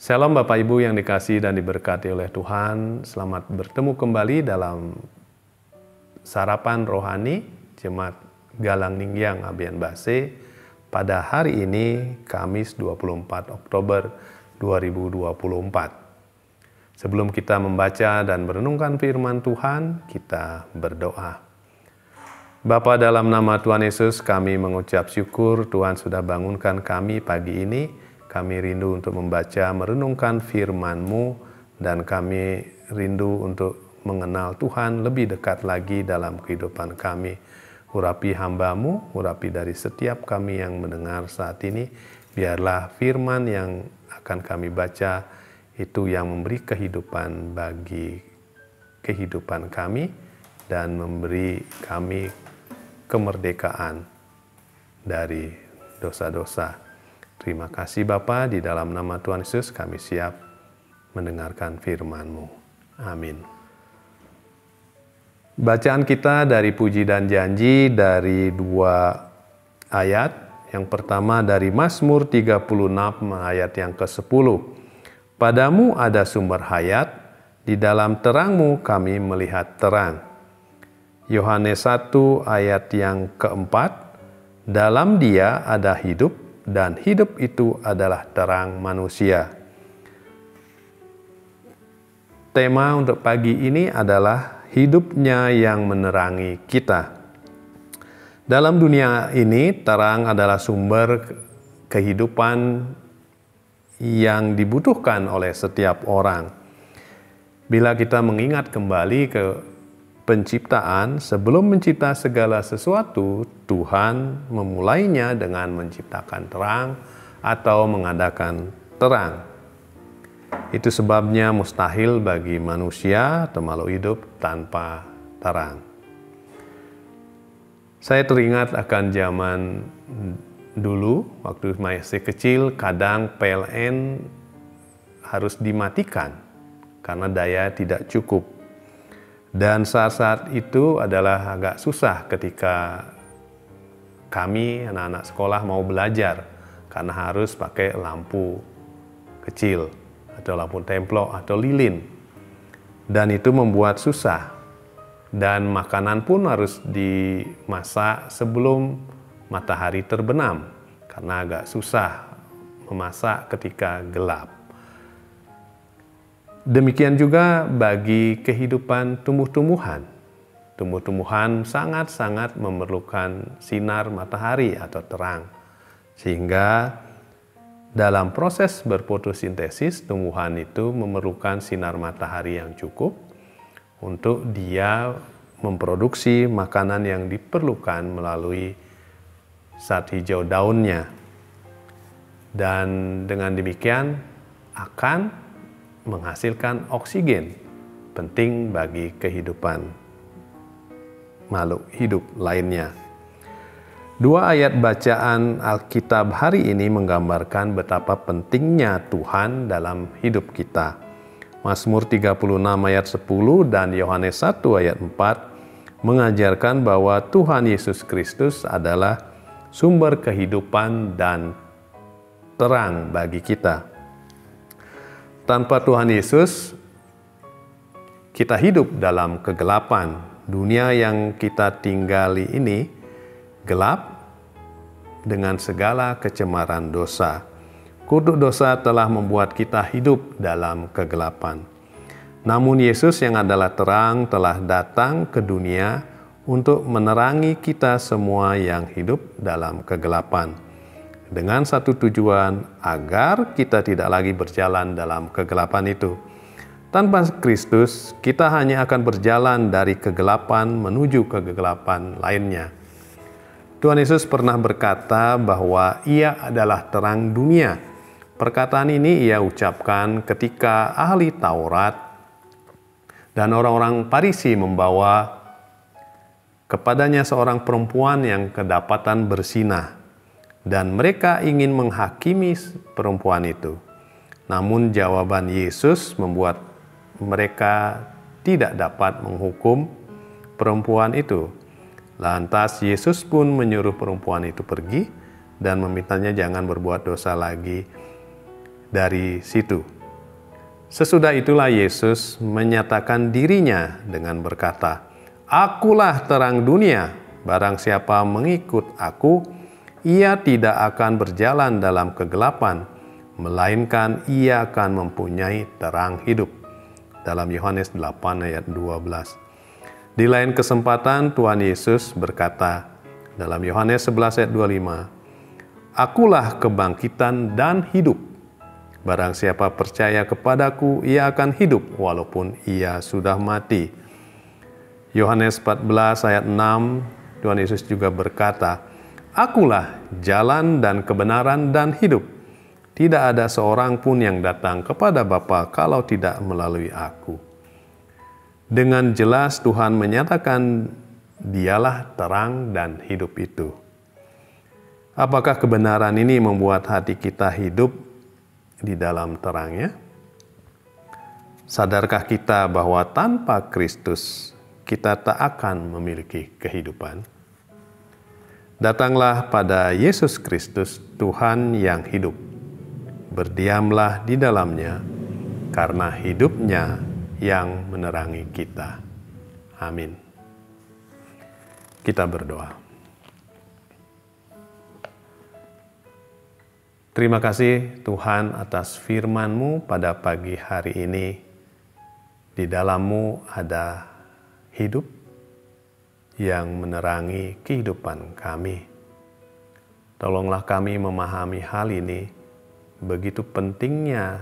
Shalom Bapak Ibu yang dikasihi dan diberkati oleh Tuhan. Selamat bertemu kembali dalam sarapan rohani Jemaat Galang Ningyang Abian Base pada hari ini Kamis 24 Oktober 2024. Sebelum kita membaca dan merenungkan firman Tuhan, kita berdoa. Bapa, dalam nama Tuhan Yesus kami mengucap syukur Tuhan sudah bangunkan kami pagi ini. Kami rindu untuk membaca, merenungkan firman-Mu, dan kami rindu untuk mengenal Tuhan lebih dekat lagi dalam kehidupan kami. Urapi hamba-Mu, urapi dari setiap kami yang mendengar saat ini, biarlah firman yang akan kami baca itu yang memberi kehidupan bagi kehidupan kami dan memberi kami kemerdekaan dari dosa-dosa. Terima kasih Bapa, di dalam nama Tuhan Yesus kami siap mendengarkan firman-Mu. Amin. Bacaan kita dari Puji dan Janji dari 2 ayat. Yang pertama dari Mazmur 36 ayat yang ke-10. Padamu ada sumber hayat, di dalam terang-Mu kami melihat terang. Yohanes 1 ayat yang ke-4. Dalam Dia ada hidup, dan hidup itu adalah terang manusia. Tema untuk pagi ini adalah hidupnya yang menerangi kita. Dalam dunia ini, terang adalah sumber kehidupan yang dibutuhkan oleh setiap orang. Bila kita mengingat kembali ke penciptaan, sebelum mencipta segala sesuatu, Tuhan memulainya dengan menciptakan terang atau mengadakan terang. Itu sebabnya mustahil bagi manusia atau makhluk hidup tanpa terang. Saya teringat akan zaman dulu, waktu masih kecil, kadang PLN harus dimatikan karena daya tidak cukup. Dan saat-saat itu adalah agak susah ketika kami anak-anak sekolah mau belajar karena harus pakai lampu kecil atau lampu templok atau lilin. Dan itu membuat susah. Dan makanan pun harus dimasak sebelum matahari terbenam karena agak susah memasak ketika gelap. Demikian juga bagi kehidupan tumbuh-tumbuhan. Tumbuh-tumbuhan sangat-sangat memerlukan sinar matahari atau terang. Sehingga dalam proses berfotosintesis, tumbuhan itu memerlukan sinar matahari yang cukup untuk dia memproduksi makanan yang diperlukan melalui zat hijau daunnya. Dan dengan demikian akan menghasilkan oksigen, penting bagi kehidupan makhluk hidup lainnya. 2 ayat bacaan Alkitab hari ini menggambarkan betapa pentingnya Tuhan dalam hidup kita. Mazmur 36 ayat 10 dan Yohanes 1 ayat 4 mengajarkan bahwa Tuhan Yesus Kristus adalah sumber kehidupan dan terang bagi kita. Tanpa Tuhan Yesus, kita hidup dalam kegelapan. Dunia yang kita tinggali ini gelap dengan segala kecemaran dosa. Kutuk dosa telah membuat kita hidup dalam kegelapan. Namun Yesus yang adalah terang telah datang ke dunia untuk menerangi kita semua yang hidup dalam kegelapan. Dengan satu tujuan, agar kita tidak lagi berjalan dalam kegelapan itu. Tanpa Kristus, kita hanya akan berjalan dari kegelapan menuju ke kegelapan lainnya. Tuhan Yesus pernah berkata bahwa Ia adalah terang dunia. Perkataan ini Ia ucapkan ketika ahli Taurat dan orang-orang Farisi membawa kepadanya seorang perempuan yang kedapatan bersinah. Dan mereka ingin menghakimi perempuan itu. Namun jawaban Yesus membuat mereka tidak dapat menghukum perempuan itu. Lantas Yesus pun menyuruh perempuan itu pergi dan memintanya jangan berbuat dosa lagi dari situ. Sesudah itulah Yesus menyatakan dirinya dengan berkata, "Akulah terang dunia, barang siapa mengikut aku, ia tidak akan berjalan dalam kegelapan, melainkan ia akan mempunyai terang hidup." Dalam Yohanes 8 ayat 12. Di lain kesempatan Tuhan Yesus berkata dalam Yohanes 11 ayat 25, "Akulah kebangkitan dan hidup. Barang siapa percaya kepadaku, ia akan hidup walaupun ia sudah mati." Yohanes 14 ayat 6, Tuhan Yesus juga berkata, "Akulah jalan dan kebenaran dan hidup. Tidak ada seorang pun yang datang kepada Bapa kalau tidak melalui aku." Dengan jelas Tuhan menyatakan Dialah terang dan hidup itu. Apakah kebenaran ini membuat hati kita hidup di dalam terangnya? Sadarkah kita bahwa tanpa Kristus kita tak akan memiliki kehidupan? Datanglah pada Yesus Kristus, Tuhan yang hidup. Berdiamlah di dalamnya, karena hidupnya yang menerangi kita. Amin. Kita berdoa. Terima kasih Tuhan atas firman-Mu pada pagi hari ini. Di dalam-Mu ada hidup yang menerangi kehidupan kami. Tolonglah kami memahami hal ini. Begitu pentingnya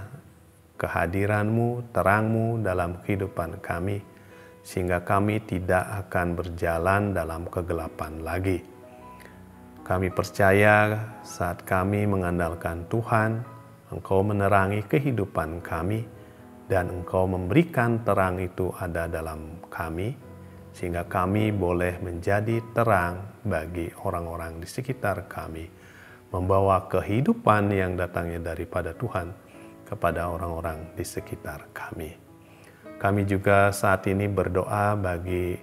kehadiran-Mu, terang-Mu dalam kehidupan kami, sehingga kami tidak akan berjalan dalam kegelapan lagi. Kami percaya saat kami mengandalkan Tuhan, Engkau menerangi kehidupan kami, dan Engkau memberikan terang itu ada dalam kami, sehingga kami boleh menjadi terang bagi orang-orang di sekitar kami, membawa kehidupan yang datangnya daripada Tuhan kepada orang-orang di sekitar kami. Kami juga saat ini berdoa bagi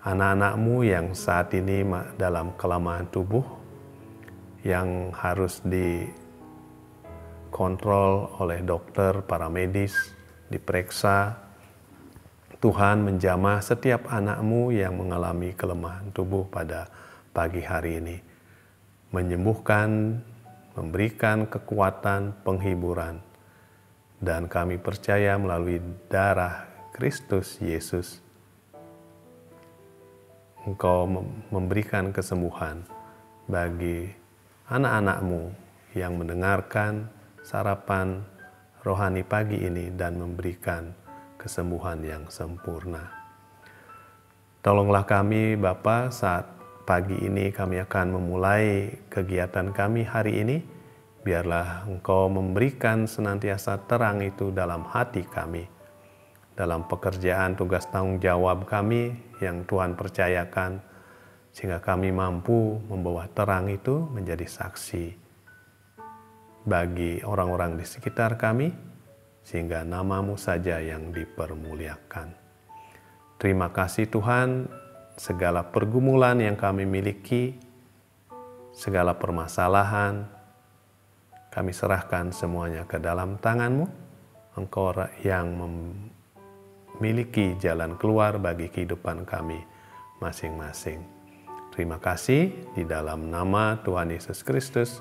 anak-anak-Mu yang saat ini dalam kelemahan tubuh, yang harus dikontrol oleh dokter, para medis, diperiksa. Tuhan menjamah setiap anak-Mu yang mengalami kelemahan tubuh pada pagi hari ini. Menyembuhkan, memberikan kekuatan, penghiburan. Dan kami percaya melalui darah Kristus Yesus, Engkau memberikan kesembuhan bagi anak-anak-Mu yang mendengarkan sarapan rohani pagi ini dan memberikan kesembuhan yang sempurna. Tolonglah kami Bapa, saat pagi ini kami akan memulai kegiatan kami hari ini. Biarlah Engkau memberikan senantiasa terang itu dalam hati kami, dalam pekerjaan tugas tanggung jawab kami yang Tuhan percayakan, sehingga kami mampu membawa terang itu menjadi saksi bagi orang-orang di sekitar kami, sehingga nama-Mu saja yang dipermuliakan. Terima kasih Tuhan, segala pergumulan yang kami miliki, segala permasalahan, kami serahkan semuanya ke dalam tangan-Mu. Engkau yang memiliki jalan keluar bagi kehidupan kami masing-masing. Terima kasih, di dalam nama Tuhan Yesus Kristus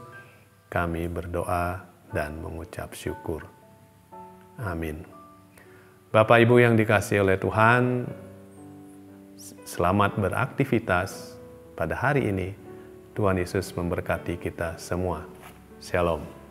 kami berdoa dan mengucap syukur. Amin. Bapak Ibu yang dikasihi oleh Tuhan, selamat beraktivitas pada hari ini. Tuhan Yesus memberkati kita semua. Shalom.